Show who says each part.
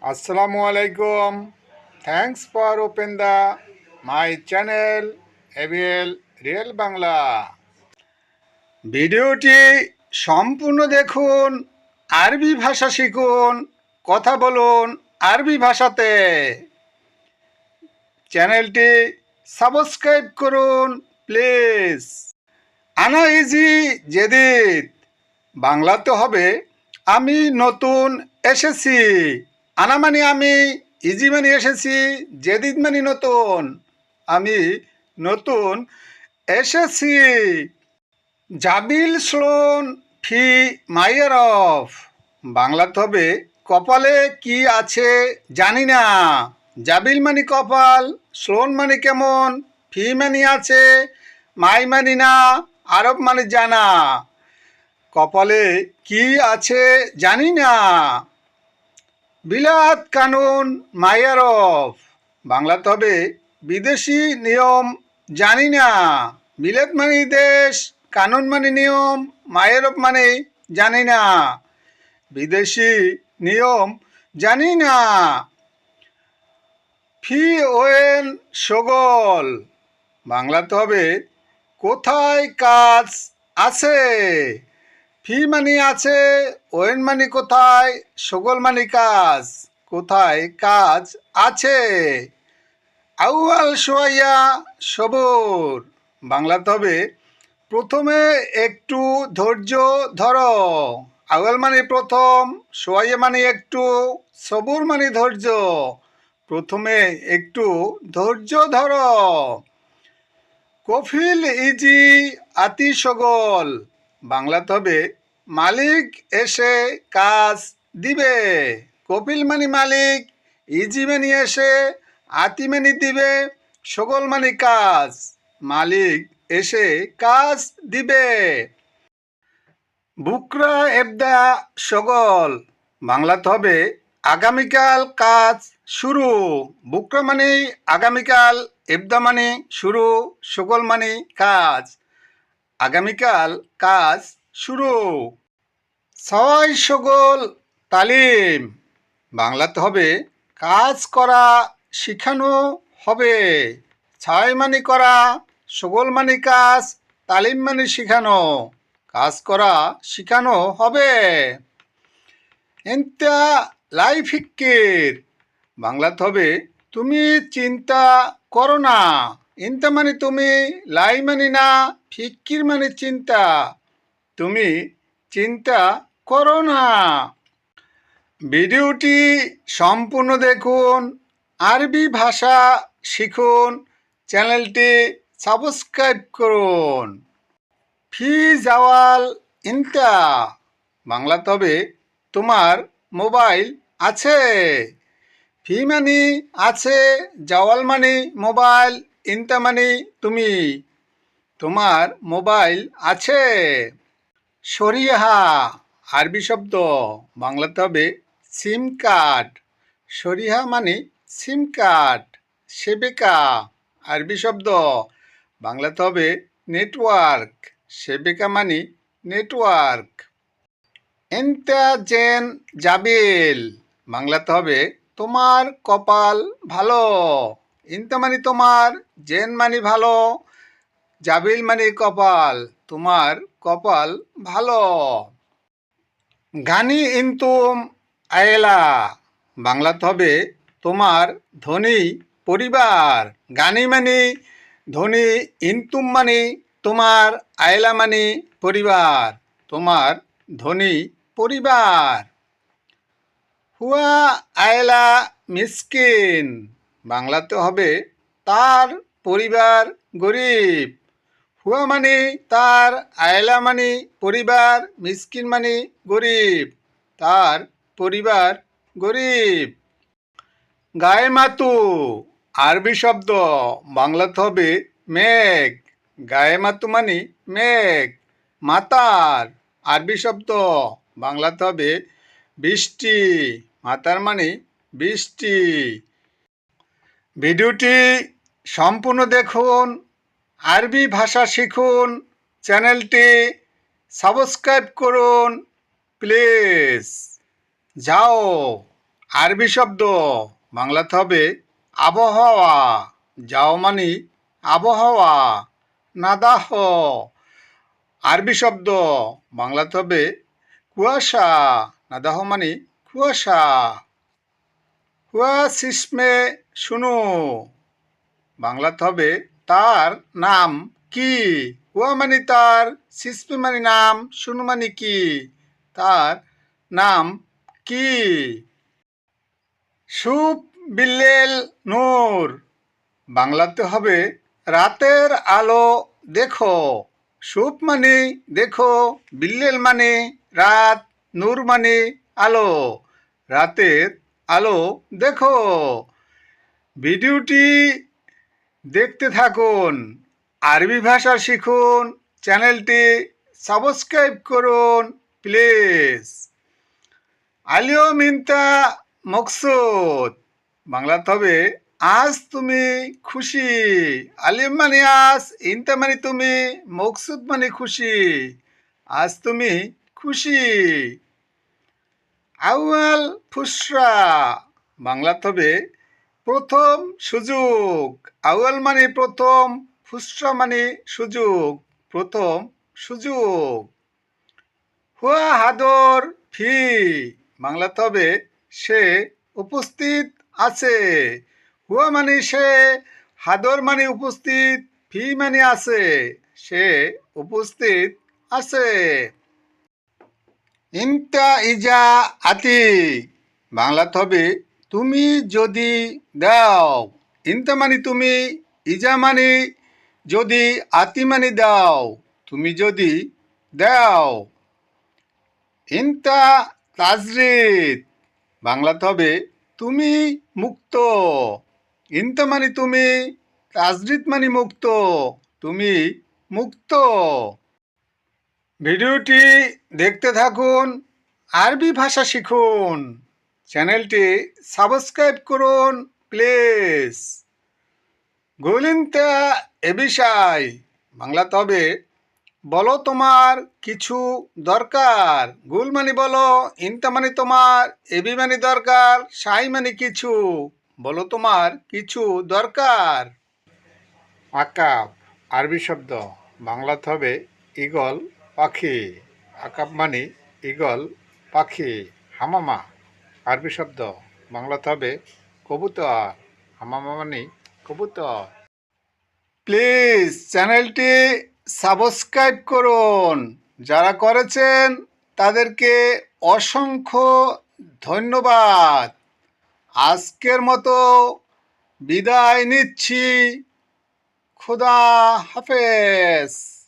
Speaker 1: Assalamu alaikum. Thanks for open the my channel ABL Real Bangla. ভিডিওটি সম্পূর্ণ দেখুন, আরবি ভাষা শিখুন, কথা বলুন আরবি ভাষাতে। চ্যানেলটি সাবস্ক্রাইব করুন প্লিজ। আনা ইজি জেদিদ বাংলাতে হবে আমি নতুন এসেছি। আনা মানে আমি, ইজি মানে এসেছি, জেদিদ মানে নতুন। আমি নতুন এসেছি। জাবিল স্লোন ফি মাইয়ার অফ বাংলাতে হবে কপালে কি আছে জানি না। জাবিল মানে কপাল, স্লোন মানে কেমন, ফি মানে আছে, মাই মানে না, আরব মানে জানা। কপালে কি আছে জানি না। বিলাত কানুন মাইয়ার অফ বাংলাতে হবে বিদেশি নিয়ম জানি না। বিলাত মানে দেশ, কানুন মানে নিয়ম, মাইয়ার অফ মানে জানি না। বিদেশি নিয়ম জানি না। ফি ওয়েন সগল বাংলাতে হবে কোথায় কাজ আছে। ফি মানে আছে, ওয়েন মানে কোথায়, সগল মানে কাজ, কোথায় কাজ আছে। আউয়াল সোয়াইয়া সবুর বাংলাতে হবে প্রথমে একটু ধৈর্য ধরো। আউয়াল মানে প্রথম, সোয়াইয়া মানে একটু, সবুর মানে ধৈর্য। প্রথমে একটু ধৈর্য ধরো। কফিল ইজি আতি সগল বাংলাতে হবে মালিক এসে কাজ দিবে। কপিল মানে মালিক, ইজি মানে এসে, আতি মানে দিবে, সগল মানে কাজ, মালিক এসে কাজ দিবে। বুকরা এবদা সগল বাংলাতে হবে আগামীকাল কাজ শুরু। বুকরা মানে আগামীকাল, এবদা মানে শুরু, সগল মানে কাজ, আগামীকাল কাজ শুরু। সওয়াই সগল তালিম বাংলাতে হবে কাজ করা শিখানো হবে। ছাই মানে করা, সগল মানে কাজ, তালিম মানে শিখানো, কাজ করা শিখানো হবে। এন্তা লাই ফিক্কির বাংলাতে হবে তুমি চিন্তা করো না। ইন্তা মানে তুমি, লাই মানে না, ফিক্কির মানে চিন্তা, তুমি চিন্তা করো না। ভিডিওটি সম্পূর্ণ দেখুন, আরবি ভাষা শিখুন, চ্যানেলটি সাবস্ক্রাইব করুন। ফি জাওয়াল ইন্তা বাংলাতে হবে তোমার মোবাইল আছে। ফি মানে আছে, জাওয়াল মানে মোবাইল, ইন্তা মানে তুমি, তোমার মোবাইল আছে। শরিয়াহা আরবি শব্দ বাংলাতে হবে সিম কার্ড। শরিহা মানে সিম কার্ড। সেবেকা আরবি শব্দ বাংলাতে হবে নেটওয়ার্ক। সেবেকা মানে নেটওয়ার্ক। এন্তা জেন জাবিল বাংলাতে হবে তোমার কপাল ভালো। ইন্তা মানে তোমার, জেন মানে ভালো, জাবিল মানে কপাল, তোমার কপাল ভালো। গানি ইন্তুম আয়েলা বাংলাতে হবে তোমার ধনী পরিবার। গানি মানে ধনী, ইন্তুম মানে তোমার, আয়েলা মানে পরিবার, তোমার ধনী পরিবার। হুয়া আয়েলা মিসকিন বাংলাতে হবে তার পরিবার গরিব। হুয়া মানে তার, আয়লা মানে পরিবার, মিসকিন মানে গরিব, তার পরিবার গরিব। গায়ে মাতু আরবি শব্দ বাংলাতে হবে মেঘ। গায়ে মাতু মানে মেঘ। মাতার আরবি শব্দ বাংলাতে হবে বৃষ্টি। মাতার মানে বৃষ্টি। ভিডিওটি সম্পূর্ণ দেখুন, আরবি ভাষা শিখুন, চ্যানেলটি সাবস্ক্রাইব করুন প্লিজ। যাও আরবি শব্দ বাংলাতে হবে আবহাওয়া। যাও মানে আবহাওয়া। নাদাহ আরবি শব্দ বাংলাতে হবে কুয়াশা। নাদাহ মানে কুয়াশা। হুয়া সিসমে শুনু বাংলাতে হবে তার নাম কি। হুয়া মানে তার, সিসমে মানে নাম, শুনু মানে কি, তার নাম কি। সুপ বিল্লেল নূর বাংলাতে হবে রাতের আলো দেখো। সুপ মানে দেখো, বিল্লেল মানে রাত, নূর মানে আলো। রাতের আলো দেখো। ভিডিওটি দেখতে থাকুন, আরবি ভাষা শিখুন, চ্যানেলটি সাবস্ক্রাইব করুন প্লিজ। আলিয়ম ইনতা মকসুদ বাংলাতে হবে আজ তুমি খুশি। আলিম মানে আজ, ইনতা মানে তুমি, মকসুদ মানে খুশি। আজ তুমি খুশি। আউয়াল ফুসরা বাংলাতে হবে প্রথম সুযোগ। আউয়াল মানে প্রথম, ফুসরা মানে সুযোগ, প্রথম সুযোগ। হুয়া হাদর ফি বাংলাতে হবে সে উপস্থিত আছে। হুয়া মানে সে, হাদর মানে উপস্থিত, ফি মানে আছে, সে উপস্থিত আছে। ইনতা ইজা আতি বাংলাতে হবে তুমি যদি দাও। ইনতা মানে তুমি, ইজা মানে যদি, আতি মানে দাও, তুমি যদি দাও। ইনতা তাজরিদ বাংলাতে হবে তুমি মুক্ত। ইনতা মানে তুমি, তাজরিদ মানে মুক্ত, তুমি মুক্ত। ভিডিওটি দেখতে থাকুন, আরবি ভাষা শিখুন, চ্যানেলটি সাবস্ক্রাইব করুন প্লিজ। গুলিনতা এ বিষয় বাংলাতে হবে বলো তোমার কিছু দরকার। গুল মানে বলো, ইনতা মানে তোমার, এবি মানে দরকার, সাই মানে কিছু। বলো তোমার কিছু দরকার। আকাব আরবি শব্দ বাংলাতে হবে ঈগল পাখি। আকাব মানে ঈগল পাখি। হামামা আরবি শব্দ বাংলাতে হবে কবুতর। হামামা মানে কবুতর। প্লিজ চ্যানেলটি সাবস্ক্রাইব করুন, যারা করেছেন তাদেরকে অসংখ্য ধন্যবাদ। আজকের মতো বিদায় নিচ্ছি। খুদা হাফেজ।